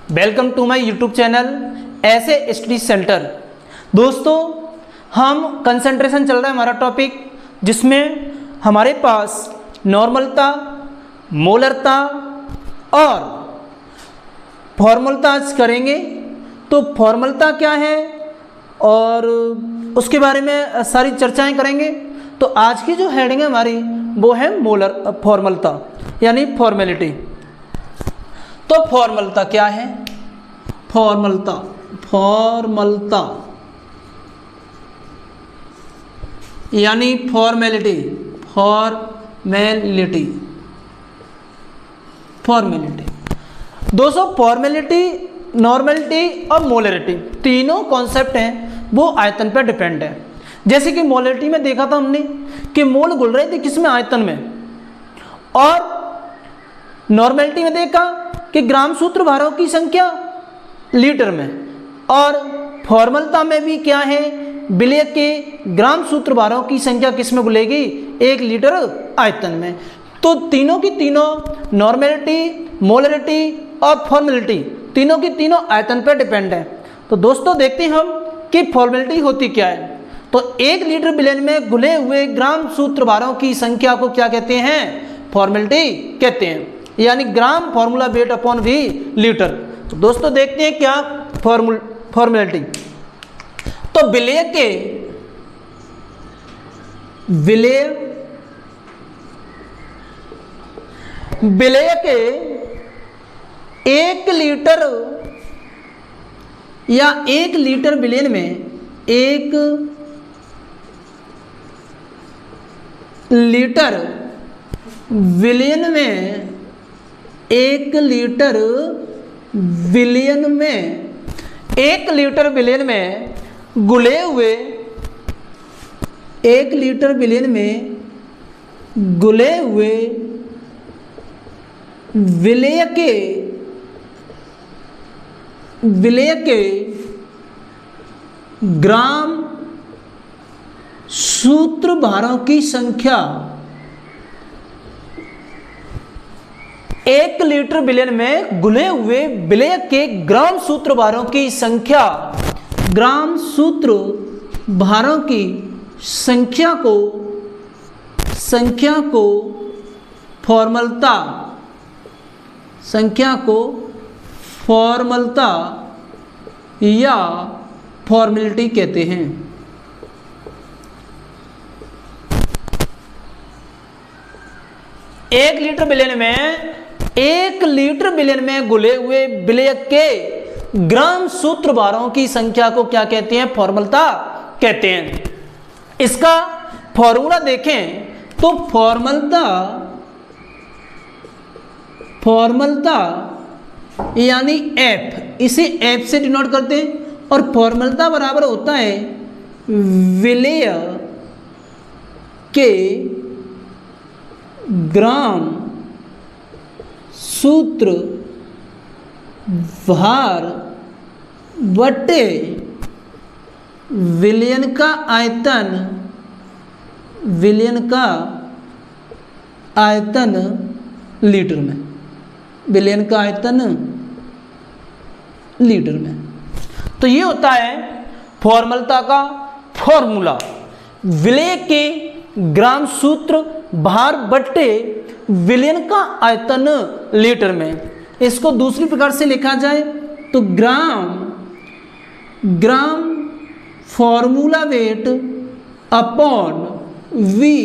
Welcome to my YouTube channel ऐसे study centre. दोस्तों, हम कंसंट्रेशन चल रहा है हमारा टॉपिक, जिसमें हमारे पास नॉर्मलता, मोलरता और फॉर्मलता आज करेंगे। तो फॉर्मलता क्या है और उसके बारे में सारी चर्चाएं करेंगे। तो आज की जो हेडिंग है हमारी वो है फॉर्मलता यानी फॉर्मेलिटी। तो फॉर्मलता क्या है? फॉर्मलता यानी फॉर्मेलिटी। दोस्तों, फॉर्मेलिटी, नॉर्मेलिटी और मोलरिटी तीनों कॉन्सेप्ट हैं वो आयतन पर डिपेंड है। जैसे कि मोलरिटी में देखा था हमने कि मोल घुल रहे थे किसमें, आयतन में, और नॉर्मेलिटी में देखा कि ग्राम सूत्र भारों की संख्या लीटर में, और फॉर्मलता में भी क्या है, विलेय के ग्राम सूत्र भारों की संख्या किसमें घुलेगी, 1 लीटर आयतन में। तो तीनों की तीनों, नॉर्मेलिटी, मोलरिटी और फॉर्मेलिटी, तीनों की तीनों आयतन पर डिपेंड है। तो दोस्तों देखते हैं हम कि फॉर्मेलिटी होती क्या है। तो 1 लीटर विलेय में घुले हुए ग्राम सूत्र भारों की संख्या को क्या कहते हैं? फॉर्मेलिटी कहते हैं, यानी ग्राम फॉर्मूला वेट अपॉन भी लीटर। तो दोस्तों देखते हैं क्या फॉर्मेलिटी। तो विलेय के 1 लीटर या 1 लीटर विलेय में 1 लीटर विलेय में 1 लीटर विलेय में 1 लीटर विलेय में घुले हुए 1 लीटर विलेय में घुले हुए विलेय के ग्राम सूत्र भारों की संख्या 1 लीटर विलेय में घुले हुए विलेय के ग्राम सूत्र भारों की संख्या, ग्राम सूत्र भारों की संख्या को फॉर्मलता या फॉर्मेलिटी कहते हैं। एक लीटर विलेय में 1 लीटर विलेय में घुले हुए विलेय के ग्राम सूत्र भारों की संख्या को क्या कहते हैं? फॉर्मलता कहते हैं। इसका फॉर्मूला देखें तो फॉर्मलता यानी F, इसे F से डिनोट करते हैं, और फॉर्मलता बराबर होता है विलेय के ग्राम सूत्र भार बटे विलेय का आयतन लीटर में, विलेय का आयतन लीटर में। तो ये होता है फॉर्मलता का फॉर्मूला, विलेय के ग्राम सूत्र भार बटे विलेय का आयतन लीटर में। इसको दूसरी प्रकार से लिखा जाए तो gram formula weight upon V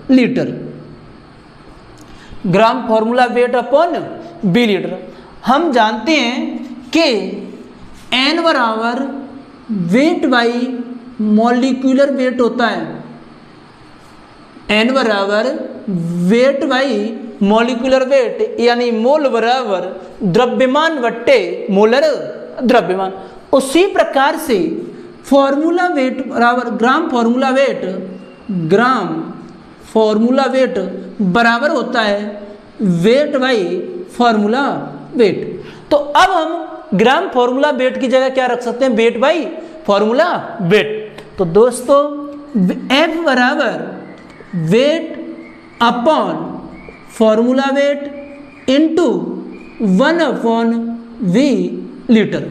litre, gram formula weight upon B litre. हम जानते हैं कि N बराबर वेट बाई मॉलिक्यूलर वेट होता है। N बराबर वेट बाई मॉलिक्यूलर वेट, यानी मोल बराबर द्रव्यमान बट्टे मोलर द्रव्यमान। उसी प्रकार से फॉर्मूला वेट बराबर ग्राम फॉर्मूला वेट बराबर होता है वेट बाई फॉर्मूला वेट। तो अब हम ग्राम फॉर्मूला वेट की जगह क्या रख सकते हैं? Weight by formula weight. तो दोस्तों F बराबर weight upon formula weight into 1/, V litre.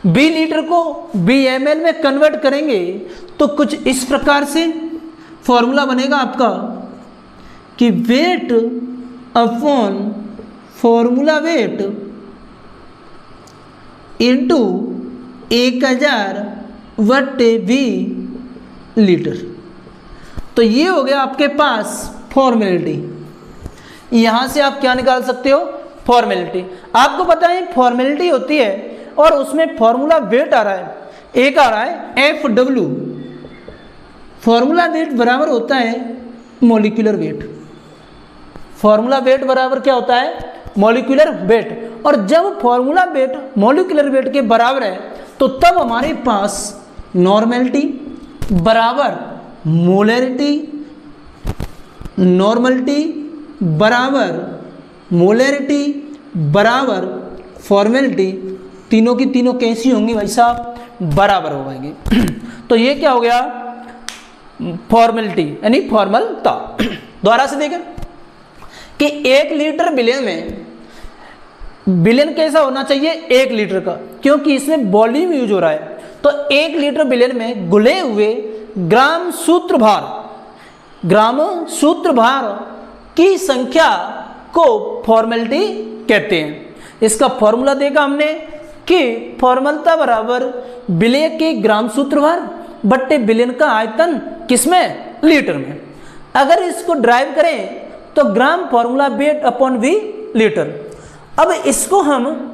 B litre को BML में कन्वर्ट करेंगे तो कुछ इस प्रकार से फॉर्मूला बनेगा आपका कि wait upon formula weight into 1000 बटे वी लीटर। तो ये हो गया आपके पास फॉर्मेलिटी। यहाँ से आप क्या निकाल सकते हो, फॉर्मेलिटी। आपको पता है फॉर्मेलिटी होती है और उसमें फॉर्मूला वेट आ रहा है, एक आ रहा है FW। फॉर्मूला वेट बराबर होता है मॉलिक्यूलर वेट। फॉर्मूला वेट बराबर क्या होता है, मॉलिक्यूलर वेट। और जब फॉर्मूला वेट मॉलिक्यूलर वेट के बराबर है तो तब हमारे पास नॉर्मेलिटी बराबर मोलैरिटी, नॉर्मलिटी बराबर मोलैरिटी बराबर फॉर्मेलिटी, तीनों की तीनों कैसी होंगी भाई साहब, बराबर हो जाएंगी। तो ये क्या हो गया, फॉर्मेलिटी यानी फॉर्मलता। दोबारा से देखें कि 1 लीटर बिलियन में, बिलियन कैसा होना चाहिए 1 लीटर का, क्योंकि इसमें वॉल्यूम यूज हो रहा है। तो 1 लीटर बिलियन में घुले हुए ग्राम सूत्रभार, ग्राम सूत्रभार की संख्या को फॉर्मेलिटी कहते हैं। इसका फॉर्मूला देखा हमने कि फॉर्मलता बराबर विलेय के ग्राम सूत्रभार बट्टे बिलियन का आयतन किसमें, लीटर में। अगर इसको ड्राइव करें तो gram formula weight upon V litre. अब इसको हम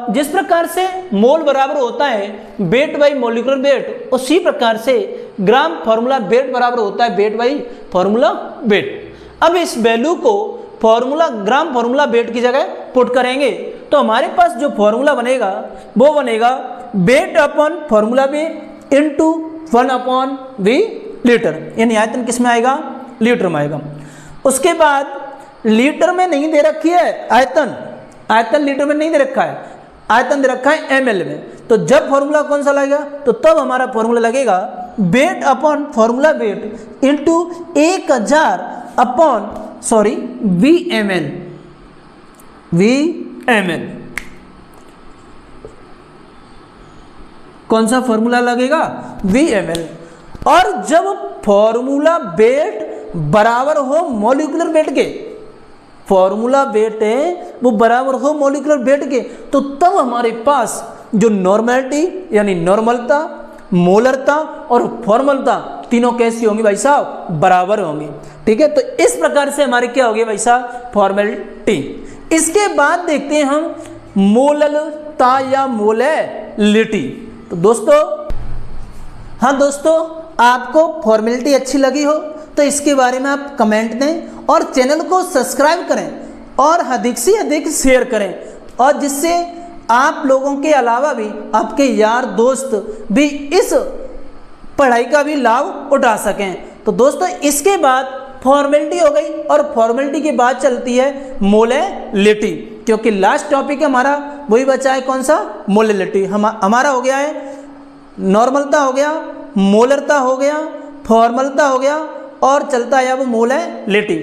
जिस प्रकार से मोल बराबर होता है वेट बाई मॉलिक्यूलर वेट, उसी प्रकार से ग्राम फॉर्मूला वेट बराबर होता है वेट बाई फॉर्मूला वेट। अब इस वैल्यू को फॉर्मूला ग्राम फॉर्मूला वेट की जगह पुट करेंगे तो हमारे पास जो फॉर्मूला बनेगा वो बनेगा weight upon formula weight into 1 upon V litre, यानी आयतन किस में आएगा, लीटर में आएगा। उसके बाद लीटर में नहीं दे रखी है आयतन, आयतन लीटर में नहीं दे रखा है, आयतन दे रखा है ml में। तो जब फॉर्मूला कौन सा लगेगा, तो तब हमारा फॉर्मूला लगेगा wait upon formula weight into 1000 upon VML, VML। कौन सा फॉर्मूला लगेगा, VML। और जब फॉर्मूला वेट बराबर हो मॉलिक्यूलर वेट के, फॉर्मूला वेट है वो बराबर हो मॉलिक्यूलर वेट के, तो तब हमारे पास जो नॉर्मलिटी यानी नॉर्मलता, मोलरता और फॉर्मलता तीनों कैसी होंगी भाई साहब, बराबर होंगी। ठीक है, तो इस प्रकार से हमारे क्या होगी भाई साहब, फॉर्मेलिटी। इसके बाद देखते हैं हम मोललता या मोलैलिटी। तो दोस्तों, हाँ दोस्तों, आपको फॉर्मेलिटी अच्छी लगी हो तो इसके बारे में आप कमेंट दें और चैनल को सब्सक्राइब करें और अधिक से अधिक शेयर करें, और जिससे आप लोगों के अलावा भी आपके यार दोस्त भी इस पढ़ाई का भी लाभ उठा सकें। तो दोस्तों, इसके बाद फॉर्मेलिटी हो गई और फॉर्मेलिटी के बाद चलती है मोलैलिटी, क्योंकि लास्ट टॉपिक हमारा वही बचा है, कौन सा, मोलैलिटी। हमारा हो गया है नॉर्मलता, हो गया मोलरता, हो गया फॉर्मलता, हो गया और चलता है अब मोलैलिटी।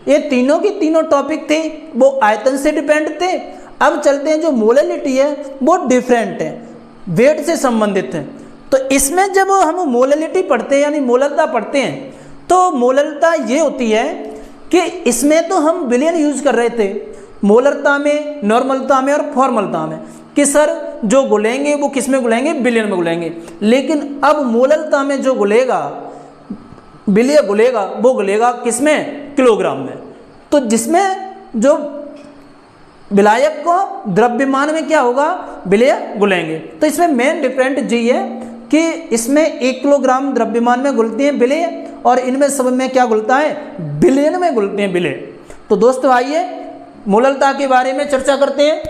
ये तीनों की तीनों टॉपिक थे वो आयतन से डिपेंड थे। अब चलते हैं जो मोलैलिटी है वो डिफरेंट है, वेट से संबंधित है। तो इसमें जब हम मोलैलिटी पढ़ते हैं यानी मोलरता पढ़ते हैं तो मोलरता ये होती है कि इसमें तो हम विलियन यूज कर रहे थे, मोलरता में, नॉर्मलता में और फॉर्मलता में, कि सर जो घुलेंगे वो किस में घुलेंगे, बिलियन में घुलेंगे। लेकिन अब मोलरता में जो घुलेगा, विलेय घुलेगा, वो घुलेगा किस में, किलोग्राम में। तो जिसमें जो विलायक को द्रव्यमान में क्या होगा, विलेय घुलेंगे। तो इसमें मेन डिफरेंट जी है कि इसमें 1 किलोग्राम द्रव्यमान में घुलती हैं विलेय और इनमें सब में क्या घुलता है, बिलियन में घुलते हैं विलेय। तो दोस्तों आइए मोललता के बारे में चर्चा करते हैं।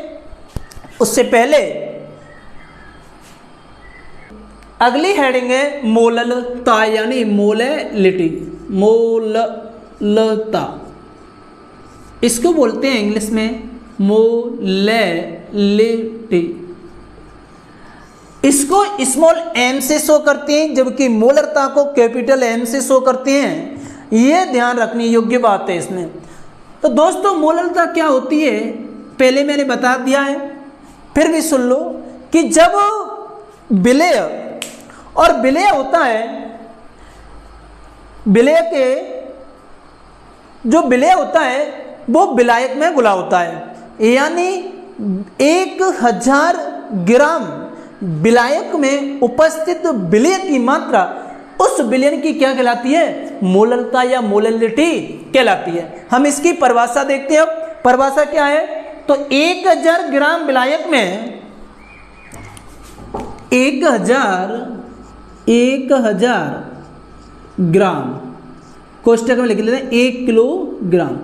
उससे पहले अगली हेडिंग है मोललता यानी मोलैलिटी, मोललता। इसको बोलते हैं इंग्लिश में मोलैलिटी। इसको स्मॉल m से शो करते हैं जबकि मोलरता को कैपिटल M से शो करते हैं। ये ध्यान रखने योग्य बात है इसमें। तो दोस्तों मोलरता क्या होती है पहले मैंने बता दिया है फिर भी सुन लो कि जब विलेय और विलेय होता है, विलेय के जो विलेय होता है वो विलायक में घुला होता है, यानी 1000 ग्राम विलायक में उपस्थित विलेय की मात्रा उस विलयन की क्या कहलाती है, मोललता या मोललिटी कहलाती है। हम इसकी परिभाषा देखते हैं। परिभाषा क्या है, तो 1000 ग्राम विलायक में 1000 ग्राम, कोष्टक में लिख लेते हैं 1 किलोग्राम।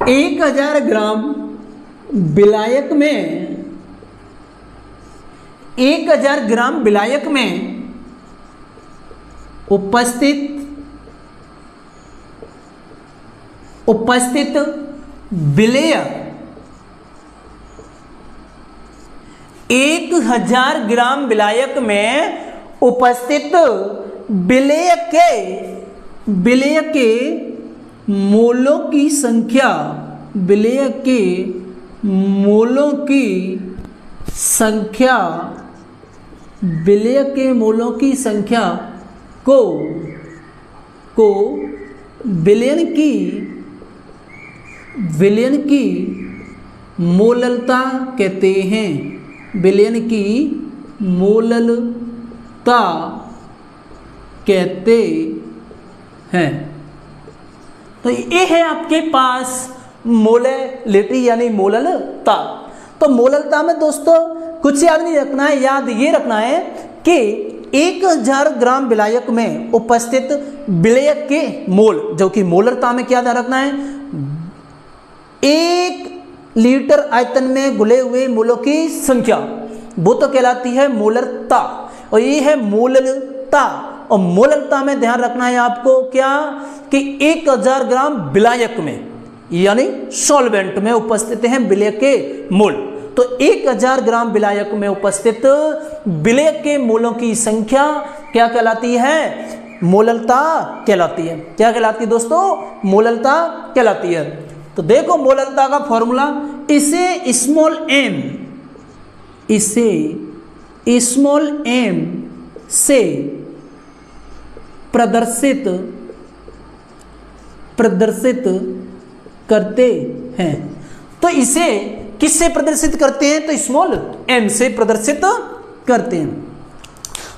1000 ग्राम विलायक में 1000 ग्राम विलायक में उपस्थित विलेय 1000 ग्राम विलायक में उपस्थित विलेय के मोलों की संख्या, विलेय के मोलों की संख्या, विलेय के मोलों की संख्या को विलयन की मोललता कहते हैं। विलयन की मोललता कहते हैं। तो ये है आपके पास मोललिटी यानी मोललता। तो मोललता में दोस्तों कुछ याद नहीं रखना है, याद ये रखना है कि 1000 ग्राम विलायक में उपस्थित विलेय के मोल, जो कि मोलरता में क्या ध्यान रखना है, 1 लीटर आयतन में घुले हुए मोलों की संख्या, वो तो कहलाती है मोलरता, और ये है मोललता। और मोललता में ध्यान रखना है आपको क्या, कि 1000 ग्राम विलायक में यानी सॉल्वेंट में उपस्थित हैं विलेय के मोल। तो 1000 ग्राम विलायक में उपस्थित विलेय के मोलों की संख्या क्या कहलाती है, मोललता कहलाती है। क्या कहलाती है दोस्तों, मोललता कहलाती है। तो देखो मोललता का फॉर्मूला, इसे स्मॉल m से प्रदर्शित करते हैं। तो इसे किससे प्रदर्शित करते हैं, तो स्मॉल m से प्रदर्शित करते हैं।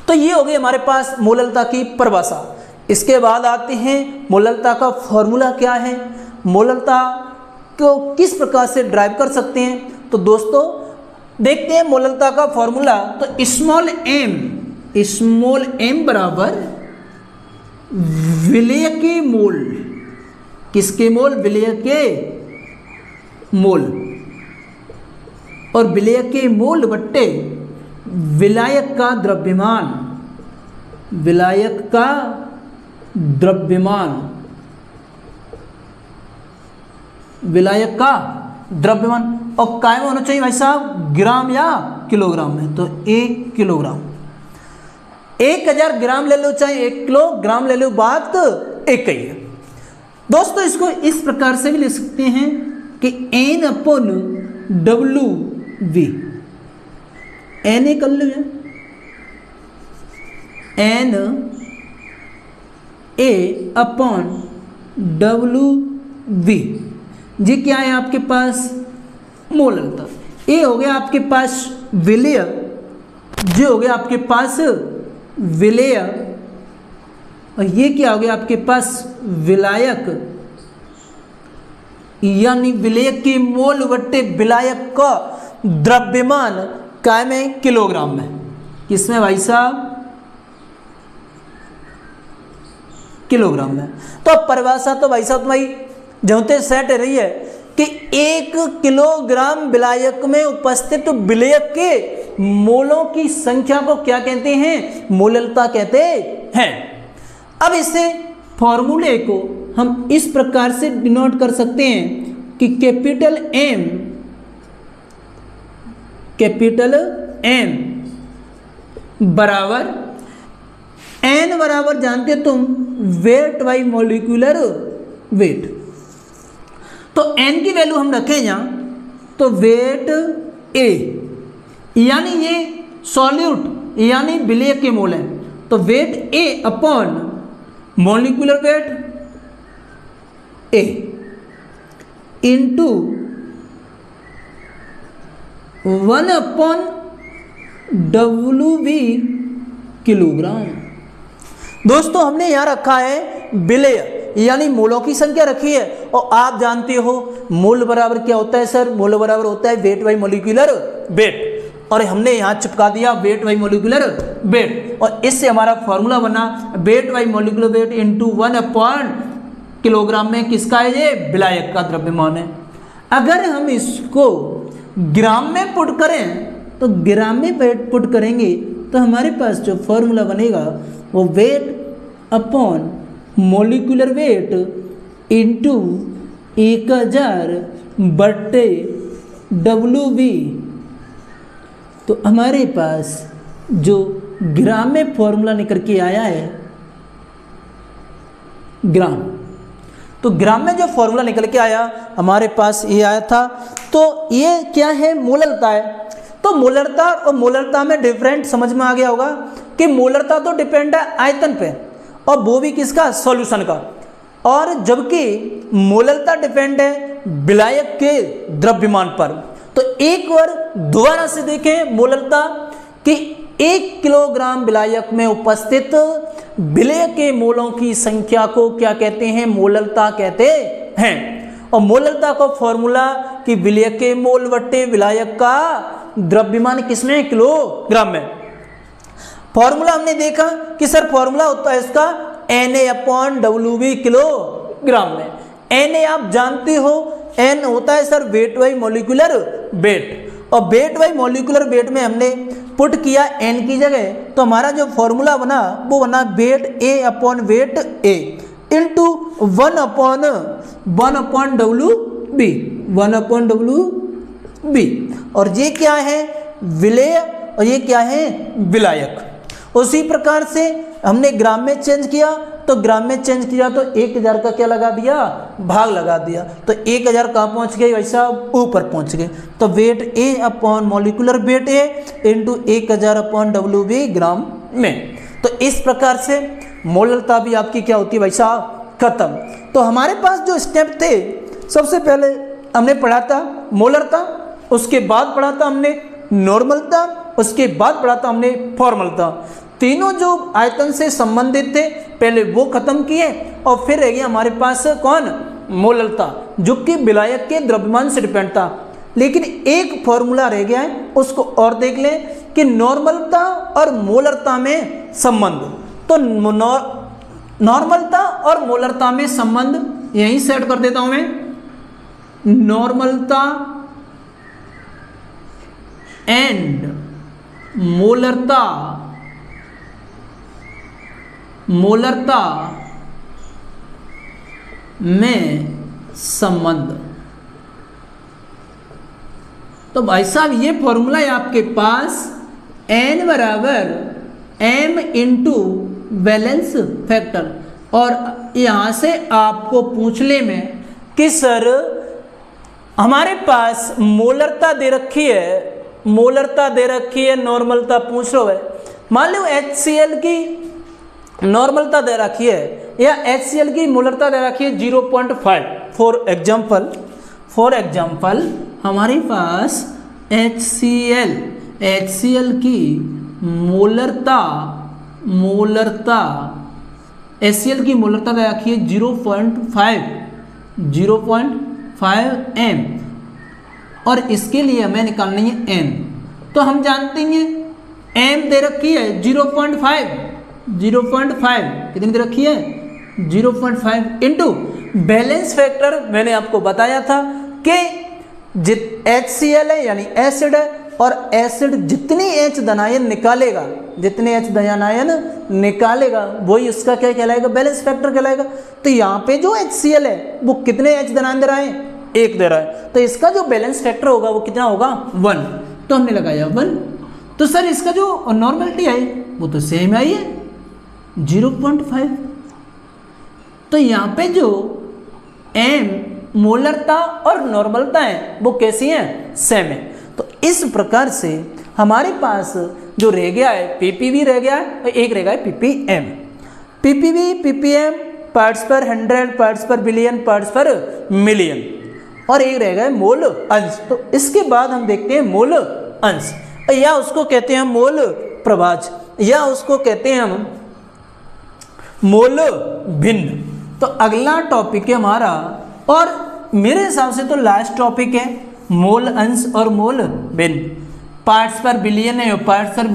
तो ये हो गई हमारे पास मोललता की परिभाषा। इसके बाद आते हैं मोललता का फॉर्मूला क्या है, मोललता को किस प्रकार से ड्राइव कर सकते हैं। तो दोस्तों देखते हैं मोललता का फॉर्मूला। तो स्मॉल m बराबर विलेय के मोल, किसके मोल, विलेय के मोल, और विलेय के मोल बट्टे विलायक का द्रव्यमान, विलायक का द्रव्यमान, विलायक का द्रव्यमान। और काय में होना चाहिए भाई साहब, ग्राम या किलोग्राम में। तो 1 किलोग्राम, 1000 ग्राम ले लो चाहे 1 किलोग्राम ले लो, बात एक ही है। दोस्तों इसको इस प्रकार से भी लिख सकते हैं कि N/W, N कर लो, Na/W, जी क्या है आपके पास, मोललता। ये हो गया आपके पास विलेय, जो हो गया आपके पास विलेय, और ये क्या हो गया आपके पास विलायक, यानी विलेय के मोल बट्टे विलायक का द्रव्यमान काय में, किलोग्राम में। किसमें भाई साहब, किलोग्राम में। तो परिभाषा तो भाई साहब तुम्हारी जौते सेट रही है कि 1 किलोग्राम विलायक में उपस्थित विलेय के मोलों की संख्या को क्या कहते हैं, मोललता कहते हैं। अब इसे फॉर्मूले को हम इस प्रकार से डिनोट कर सकते हैं कि कैपिटल M बराबर N बराबर जानते हो तुम, वेट बाई मॉलिक्यूलर वेट। तो N की वैल्यू हम रखें यहाँ, तो वेट A यानी ये सॉल्यूट यानी विलेय के मोल है, तो वेट ए अपॉन मॉलिक्यूलर वेट ए इंटू 1 अपॉन WV किलोग्राम। दोस्तों हमने यहाँ रखा है विलेय यानी मोलों की संख्या रखी है, और आप जानते हो मोल बराबर क्या होता है सर, मोल बराबर होता है वेट बाई मॉलिक्यूलर वेट, और हमने यहाँ चिपका दिया वेट बाई मॉलिक्यूलर वेट, और इससे हमारा फॉर्मूला बना weight by molecular weight into 1 upon kilogram में किसका है, ये विलायक का द्रव्यमान है। अगर हम इसको ग्राम में पुट करें तो ग्राम में पुट करेंगे तो हमारे पास जो फॉर्मूला बनेगा वो weight upon molecular weight into 1000 बट्टे WV, तो हमारे पास जो ग्राम में फॉर्मूला निकल के आया है ग्राम, तो ग्राम में जो फॉर्मूला निकल के आया हमारे पास ये आया था, तो ये क्या है, मोलरता है। तो मोलरता और मोलरता में डिफरेंट समझ में आ गया होगा कि मोलरता तो डिपेंड है आयतन पे, और वो भी किसका, सॉल्यूशन का, और जबकि मोलरता डिपेंड है विलायक के द्रव्यमान पर। तो एक बार दोबारा से देखें मोलरता कि 1 किलोग्राम विलायक में उपस्थित विलेय के मोलों की संख्या को क्या कहते हैं, मोलरता कहते हैं। और मोलरता का फॉर्मूला कि विलेय के मोल बट्टे विलायक का द्रव्यमान किसमें, किलोग्राम में। फॉर्मूला हमने देखा कि सर फॉर्मूला होता है इसका Na अपॉन WV किलोग्राम में। Na आप जानते हो N होता है sir weight by molecular weight, और वेट बाई मॉलिक्यूलर वेट में हमने पुट किया N की जगह, तो हमारा जो फॉर्मूला बना वो बना weight A upon weight A into 1 upon WB, 1 upon WB, और ये क्या है, विलेय, और ये क्या है, विलायक। उसी प्रकार से हमने ग्राम में चेंज किया, तो ग्राम में चेंज किया तो 1000 का क्या लगा दिया, भाग लगा दिया, तो 1000 कहाँ पहुँच गए, वैसा ऊपर पहुँच गए। तो वेट ए अपॉन मॉलिक्यूलर वेट ए इंटू 1000 अपॉन WB ग्राम में। तो इस प्रकार से मोलरता भी आपकी क्या होती है वैसा खत्म। तो हमारे पास जो स्टेप थे, सबसे पहले हमने पढ़ा था मोलरता, उसके बाद पढ़ा था हमने नॉर्मलता, उसके बाद पढ़ा था हमने फॉर्मलता। तीनों जो आयतन से संबंधित थे पहले वो खत्म किए, और फिर रह गया हमारे पास कौन, मोलरता, जो कि विलायक के द्रव्यमान से डिपेंड था। लेकिन एक फॉर्मूला रह गया है, उसको और देख लें कि नॉर्मलता और मोलरता में संबंध। तो नॉर्मलता और मोलरता में संबंध यहीं सेट कर देता हूं मैं, नॉर्मलता एंड मोलरता, मोलरता में संबंध। तो भाई साहब ये फॉर्मूला है आपके पास N बराबर M इंटू बैलेंस फैक्टर, और यहां से आपको पूछ ले में कि सर हमारे पास मोलरता दे रखी है, मोलरता दे रखी है, नॉर्मलता पूछ लो है। मान लो HCl की नॉर्मलता दे रखी है या HCl की मोलरता दे रखी है 0.5। फॉर एग्जाम्पल हमारे पास HCl की मोलरता HCl की मोलरता दे रखी है 0.5 m, और इसके लिए हमें निकालनी है n। तो हम जानते हैं m दे रखी है 0.5 कितनी दे रखी है 0.5 इंटू बैलेंस फैक्टर। मैंने आपको बताया था कि HCl है यानी एसिड है, और एसिड जितनी H धनायन निकालेगा, जितने H धनायन निकालेगा वही उसका क्या कहलाएगा, बैलेंस फैक्टर कहलाएगा। तो यहाँ पे जो HCl है वो कितने H धनायन दे रहा है, 1 दे रहा है, तो इसका जो बैलेंस फैक्टर होगा वो कितना होगा, 1। तो हमने लगाया 1। तो सर इसका जो नॉर्मलिटी आई वो तो सेम आई है 0.5। तो यहाँ पे जो M मोलरता और नॉर्मलता है वो कैसी है, सेम है। तो इस प्रकार से हमारे पास जो रह गया है पीपीवी रह गया है और एक रह गया है पीपीएम। पीपीवी पीपीएम पार्ट्स पर 100, पार्ट्स पर बिलियन, पार्ट्स पर मिलियन, और एक रह गया है मोल अंश। तो इसके बाद हम देखते हैं मोल अंश, या उसको कहते हैं मोल प्रभाज, या उसको कहते हैं हम मोल भिन्न। तो अगला टॉपिक है हमारा, और मेरे हिसाब से तो लास्ट टॉपिक है मोल अंश और मोल भिन्न। पार्ट्स पर बिलियन है और पार्ट्स पर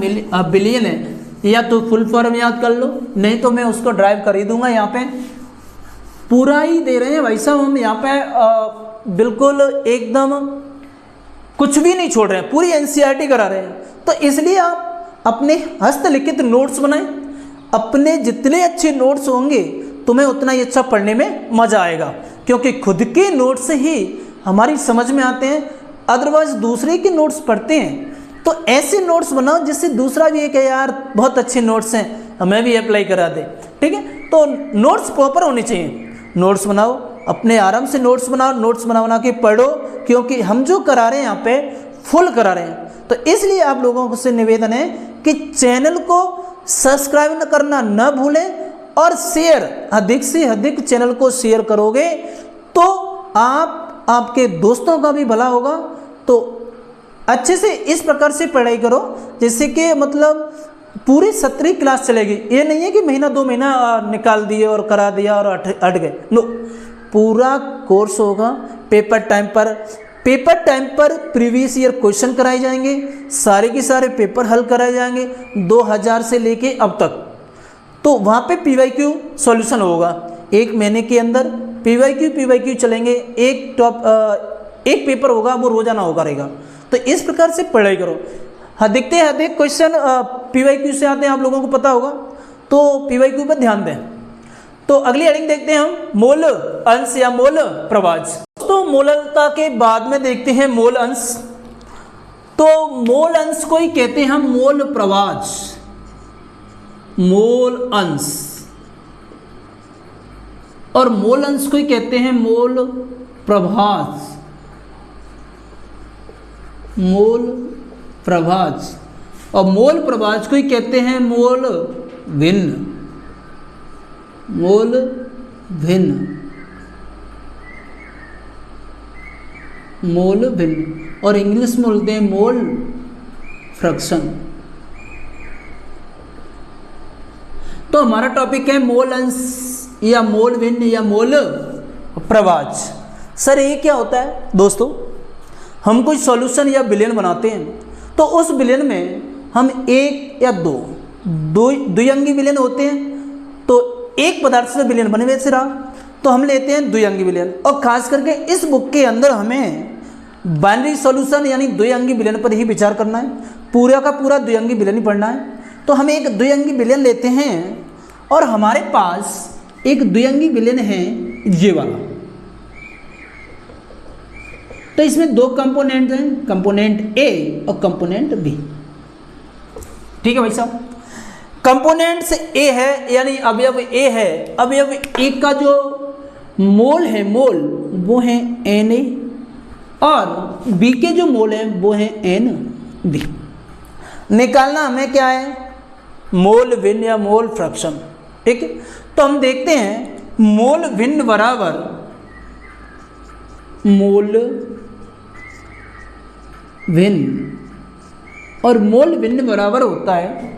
बिलियन है, या तो फुल फॉर्म याद कर लो, नहीं तो मैं उसको ड्राइव कर ही दूंगा। यहाँ पे पूरा ही दे रहे हैं भाई साहब हम, यहाँ पे बिल्कुल एकदम कुछ भी नहीं छोड़ रहे हैं, पूरी एनसीईआरटी करा रहे हैं। तो इसलिए आप अपने हस्तलिखित नोट्स बनाएं, अपने जितने अच्छे नोट्स होंगे तुम्हें उतना ही अच्छा पढ़ने में मज़ा आएगा, क्योंकि खुद के नोट्स ही हमारी समझ में आते हैं। अदरवाइज दूसरे के नोट्स पढ़ते हैं तो ऐसे नोट्स बनाओ जिससे दूसरा भी एक है यार बहुत अच्छे नोट्स हैं, हमें भी अप्लाई करा दे। ठीक है, तो नोट्स प्रॉपर होने चाहिए। नोट्स बनाओ, अपने आराम से नोट्स बनाओ, नोट्स बना के पढ़ो, क्योंकि हम जो करा रहे हैं यहाँ पे फुल करा रहे हैं। तो इसलिए आप लोगों से निवेदन है कि चैनल को सब्सक्राइब करना न भूलें, और शेयर अधिक से अधिक चैनल को शेयर करोगे तो आपके दोस्तों का भी भला होगा। तो अच्छे से इस प्रकार से पढ़ाई करो जैसे कि मतलब पूरी 17वीं क्लास चलेगी। ये नहीं है कि महीना 2 महीना निकाल दिए और करा दिया और हट गए, नो, पूरा कोर्स होगा। पेपर टाइम पर प्रीवियस ईयर क्वेश्चन कराए जाएंगे, सारे के सारे पेपर हल कराए जाएंगे 2000 से लेके अब तक। तो वहाँ पे पीवाईक्यू सॉल्यूशन होगा, 1 महीने के अंदर पीवाईक्यू चलेंगे। एक पेपर होगा वो रोजाना होगा रहेगा। तो इस प्रकार से पढ़ाई करो। अधिक क्वेश्चन पीवाईक्यू से आते हैं, आप लोगों को पता होगा, तो पीवाईक्यू पर ध्यान दें। तो अगली हेडिंग देखते हैं हम मोल अंश या मोल प्रभाज। तो मोललता के बाद में देखते हैं मोल अंश। तो मोल अंश को ही कहते हैं हम मोल प्रभाज, मोल अंश, और मोल अंश को ही कहते हैं मोल प्रभाज, मोल प्रभाज, और मोल प्रभाज को ही कहते हैं मोल भिन्न, मोल भिन्न, मोल भिन्न, और इंग्लिश में बोलते हैं मोल फ्रैक्शन। तो हमारा टॉपिक है मोल अंश या मोल भिन्न या मोल प्रभाज। सर ये क्या होता है दोस्तों? हम कोई सॉल्यूशन या विलयन बनाते हैं तो उस विलयन में हम एक या दो द्विअंगी विलयन होते हैं। तो एक पदार्थ से विलयन बने वैसे रहा तो हम लेते हैं द्विअंगी विलयन, और खास करके इस बुक के अंदर हमें बाइनरी सॉल्यूशन यानी द्विअंगी विलयन पर ही विचार करना है, पूरा का पूरा द्विअंगी विलयन ही पढ़ना है। तो हम एक द्विअंगी विलयन लेते हैं और हमारे पास एक द्विअंगी विलयन है ये वाला। तो इसमें 2 कंपोनेंट हैं, कंपोनेंट ए और कंपोनेंट बी। ठीक है भाई साहब, कंपोनेंट से ए है यानी अवयव ए है, अवयव ए का जो मोल है मोल वो है एन ए, और बी के जो मोल है वो है एन बी। निकालना हमें क्या है? मोल भिन्न या मोल फ्रैक्शन। ठीक है, तो हम देखते हैं मोल भिन्न बराबर मोल भिन्न, और मोल भिन्न बराबर होता है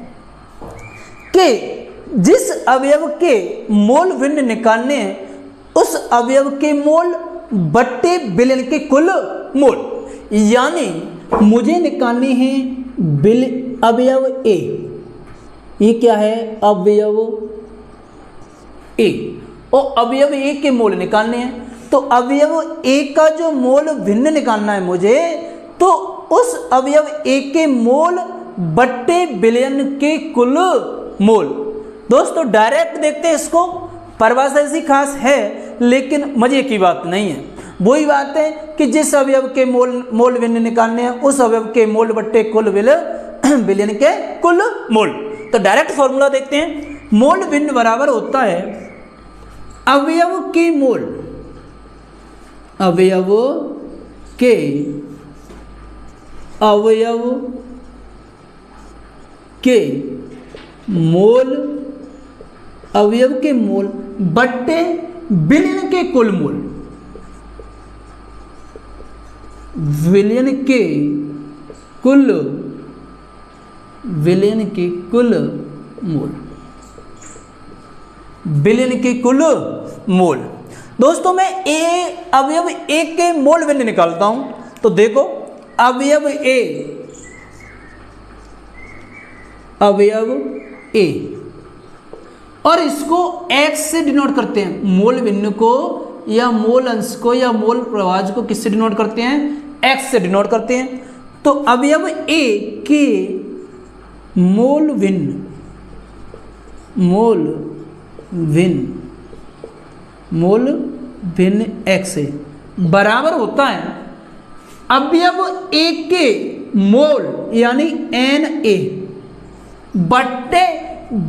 कि जिस अवयव के मोल भिन्न निकालने हैं उस अवयव के मोल बट्टे विलयन के कुल मोल। यानी मुझे निकालने हैं अवयव ए, ये क्या है? अवयव ए, और अवयव ए के मोल निकालने हैं। तो अवयव ए का जो मोल भिन्न निकालना है मुझे, तो उस अवयव ए के मोल बट्टे विलयन के कुल मोल। दोस्तों डायरेक्ट देखते हैं इसको, परिभाषा ऐसी खास है लेकिन मजे की बात नहीं है। वही बात है कि जिस अवयव के मोल भिन्न निकालने हैं उस अवयव के मोल बट्टे कुल विलयन के कुल मोल। तो डायरेक्ट फॉर्मूला देखते हैं, मोल भिन्न बराबर होता है अवयव के मोल, अवयव के के मोल, अवयव के मोल बट्टे विलयन के कुल मोल, विलयन के कुल मोल, विलयन के कुल मोल। दोस्तों मैं अवयव ए के मोल विलयन निकालता हूं, तो देखो अवयव ए और इसको x से डिनोट करते हैं, मोल भिन्न को या मोल अंश को या मोल प्रवाह को किससे डिनोट करते हैं, x से डिनोट करते हैं। तो अवयव a के मोल भिन्न x से बराबर होता है अवयव a के मोल यानी Na बट्टे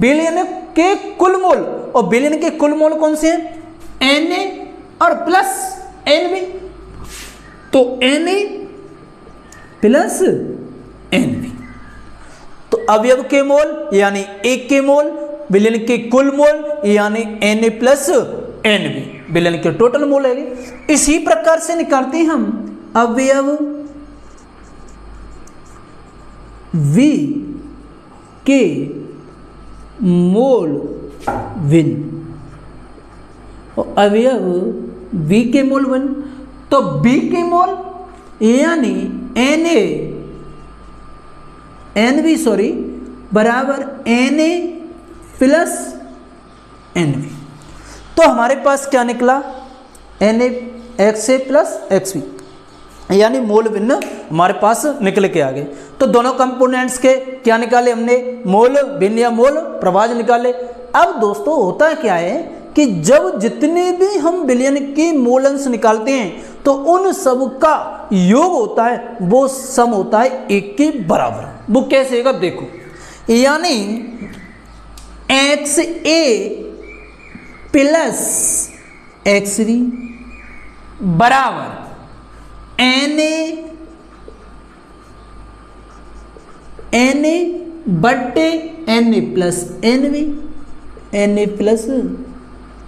विलयन के कुल मोल, और विलयन के कुल मोल कौन से हैं, Na और प्लस Nv। तो Na प्लस Nv, तो अवयव के मोल यानी एक के मोल, विलयन के कुल मोल यानी Na प्लस Nv, विलयन के टोटल मोल है। इसी प्रकार से निकालते हैं हम अवयव V के मोल भिन्न, और अवयव V के मोल भिन्न, तो B के मोल यानी Nv बराबर Na प्लस Nv। तो हमारे पास क्या निकला, Na XA प्लस XV, यानी मोल भिन्न हमारे पास निकल के आ गए। तो दोनों कंपोनेंट्स के क्या निकाले हमने, मोल भिन्न या मोल प्रवाह निकाले। अब दोस्तों होता क्या है कि जब जितने भी हम विलयन के मोल अंश निकालते हैं तो उन सब का योग होता है, वो सम होता है एक के बराबर। वो कैसे होगा देखो, यानी XA प्लस XV बराबर Na बट्टे Na plus Nv, Na plus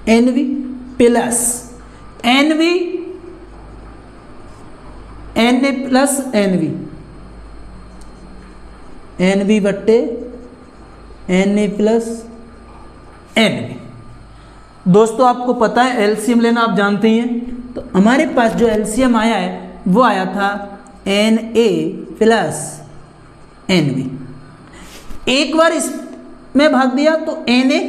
Nv plus Nv Na plus Nv, Nv बट्टे Na प्लस Nv। दोस्तों आपको पता है एलसीएम लेना आप जानते ही हैं, तो हमारे पास जो एलसीएम आया है वो आया था Na प्लस Nv। एक बार इसमें भाग दिया तो Na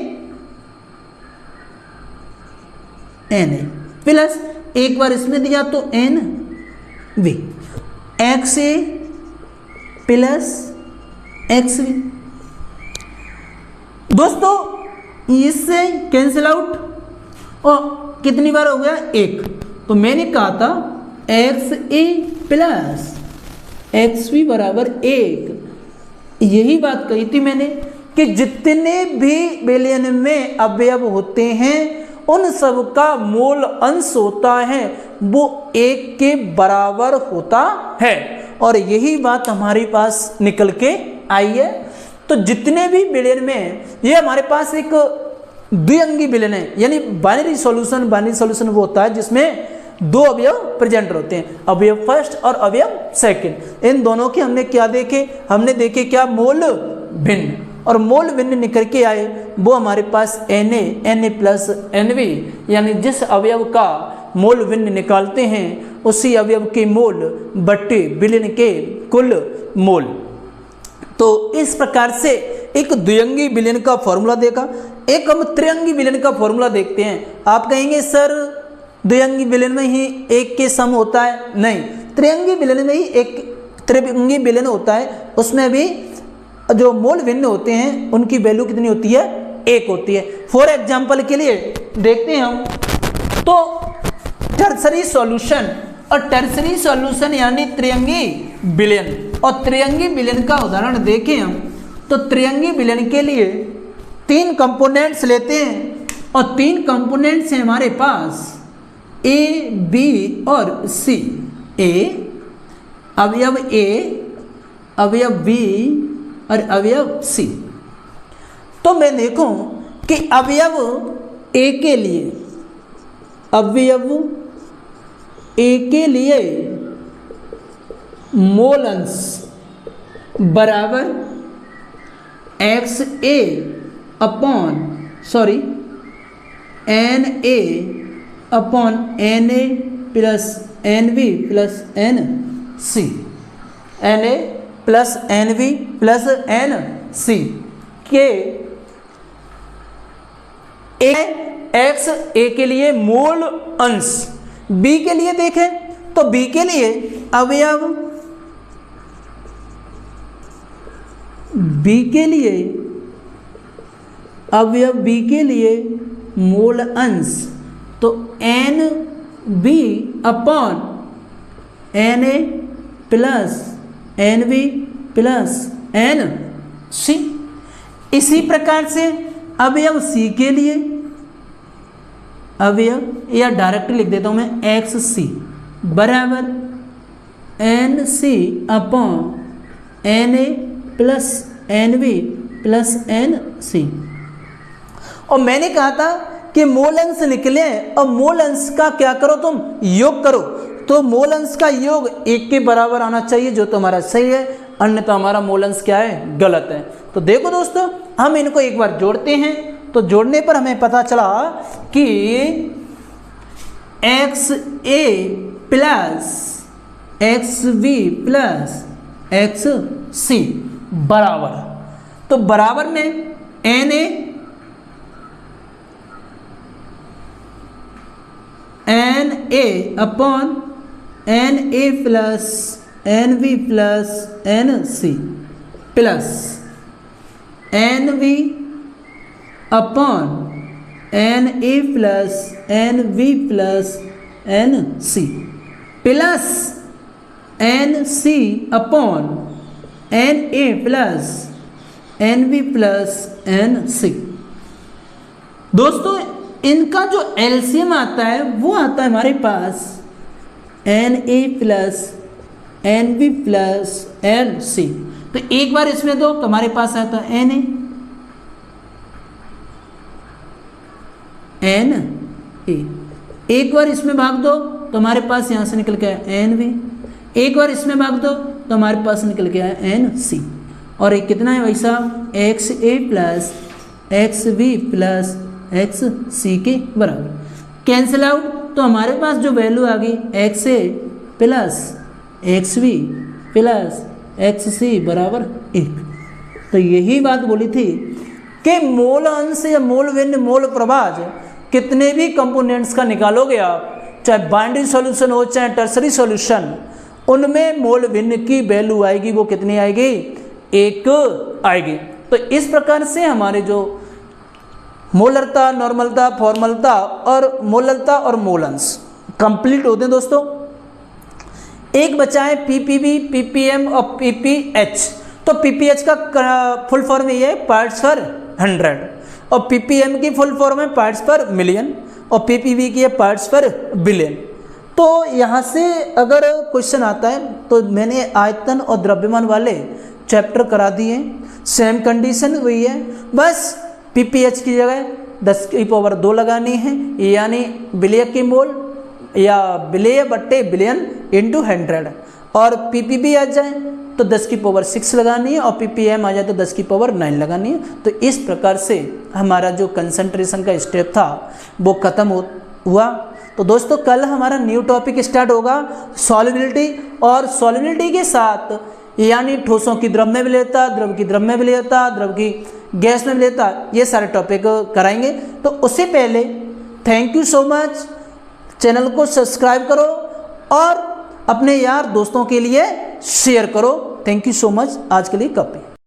प्लस एक बार इसमें दिया तो Nv, XA प्लस XV। दोस्तों इससे कैंसिल आउट, और कितनी बार हो गया, एक। तो मैंने कहा था XA प्लस XV बराबर एक। यही बात कही थी मैंने कि जितने भी विलयन में अवयव होते हैं उन सब का मोल अंश होता है वो एक के बराबर होता है, और यही बात हमारे पास निकल के आई है। तो जितने भी विलयन में, ये हमारे पास एक द्विअंगी विलयन है, यानी बाइनरी सॉल्यूशन वो होता है जिसमें दो अवयव प्रेजेंट होते हैं, अवयव फर्स्ट और अवयव सेकंड। इन दोनों के हमने क्या देखे, हमने देखे क्या, मोल भिन्न, और मोल भिन्न निकल के आए वो हमारे पास Na प्लस Nv, यानी जिस अवयव का मोल भिन्न निकालते हैं उसी अवयव के मोल बट्टे विलयन के कुल मोल। तो इस प्रकार से एक द्विअंगी विलयन का फॉर्मूला देखा। एक हम त्रिअंगी विलयन का फॉर्मूला देखते हैं। आप कहेंगे सर द्विअंगी विलयन में ही एक के सम होता है, नहीं, त्रिअंगी विलयन में ही एक त्रिअंगी विलयन होता है, उसमें भी जो मोल भिन्न होते हैं उनकी वैल्यू कितनी होती है, एक होती है। फॉर एग्जाम्पल के लिए देखते हैं हम, तो टर्सरी सॉल्यूशन, और टर्सरी सॉल्यूशन यानी त्रिअंगी विलयन, और त्रिअंगी विलयन का उदाहरण देखें हम, तो त्रिअंगी विलयन के लिए तीन कंपोनेंट्स लेते हैं, और तीन कंपोनेंट्स हैं हमारे पास A, B और C। A, अवयव A, अवयव B और अवयव सी। तो मैं देखूं कि अवयव ए के लिए, अवयव ए के लिए मोल अंश बराबर X A upon N A upon N A plus N B plus N C, N A plus N B plus N C के एक्स ए के लिए मोल अंश, बी के लिए देखें तो बी के लिए अवयव बी के लिए अवयव बी के लिए मोल अंश तो N B upon N A plus N B plus N C. इसी प्रकार से अवयव सी के लिए अवयव, या डायरेक्ट लिख देता हूं मैं, एक्स सी बराबर N C upon N A plus N B plus N C. और मैंने कहा था कि मोल अंश निकले और मोल अंश का क्या करो तुम, योग करो। तो मोल अंश का योग एक के बराबर आना चाहिए, जो तुम्हारा सही है, अन्यथा हमारा मोल अंश क्या है, गलत है। तो देखो दोस्तों, हम इनको एक बार जोड़ते हैं। तो जोड़ने पर हमें पता चला कि एक्स ए plus x B plus x सी बराबर, तो बराबर में N A upon N A plus N B plus N C plus N B upon N A plus N B plus N C plus N C upon N A plus N B plus N C. दोस्तों, इनका जो LCM आता है वो आता है हमारे पास N A plus N B plus N C. तो एक बार इसमें दो तो हमारे पास आता है एन ए, एक बार इसमें भाग दो तो हमारे पास यहां से निकल के आया एन बी, एक बार इसमें भाग दो तो हमारे पास निकल के आया एन सी। और एक कितना है भाई साहब, एक्स ए plus x B plus x c के बराबर। कैंसिल आउट, तो हमारे पास जो वैल्यू आ गई एक्स ए plus x B plus x सी बराबर 1। तो यही बात बोली थी कि मोल अंश या मोल भिन्न मोल प्रभाज कितने भी कंपोनेंट्स का निकालोगे आप, चाहे बाइनरी सॉल्यूशन हो चाहे टर्सरी सॉल्यूशन, उनमें मोल भिन्न की वैल्यू आएगी, वो कितनी आएगी, 1 आएगी। तो इस प्रकार से हमारे जो मोलरता, नॉर्मलता, फॉर्मलता और मोलरता और मोल अंश कंप्लीट होते हैं दोस्तों। एक बचा है पीपीबी, पीपीएम और पीपीएच। तो पीपीएच का फुल फॉर्म ये है पार्ट्स पर 100, और पीपीएम की फुल फॉर्म है पार्ट्स पर मिलियन, और पीपीबी की है पार्ट्स पर बिलियन। तो यहाँ से अगर क्वेश्चन आता है तो मैंने आयतन और द्रव्यमान वाले चैप्टर करा दिए। सेम कंडीशन हुई है, बस पीपीएच की जगह 10⁻² लगानी है, यानी बिलिय की मोल या बिलिय बट्टे बिलियन इंटू 100। और पीपीबी आ जाए तो 10⁻6 लगानी है, और पीपीएम आ जाए तो 10⁻9 लगानी है। तो इस प्रकार से हमारा जो कंसंट्रेशन का स्टेप था वो ख़त्म हुआ। तो दोस्तों, कल हमारा न्यू टॉपिक स्टार्ट होगा सॉल्युबिलिटी, और सॉल्युबिलिटी के साथ यानी ठोसों की द्रव में विलेयता, द्रव की द्रव में विलेयता, द्रव की गैस में विलेयता, ये सारे टॉपिक कराएंगे। तो उससे पहले thank you so much, channel को सब्सक्राइब करो और अपने यार दोस्तों के लिए शेयर करो। थैंक यू सो मच, आज के लिए काफ़ी।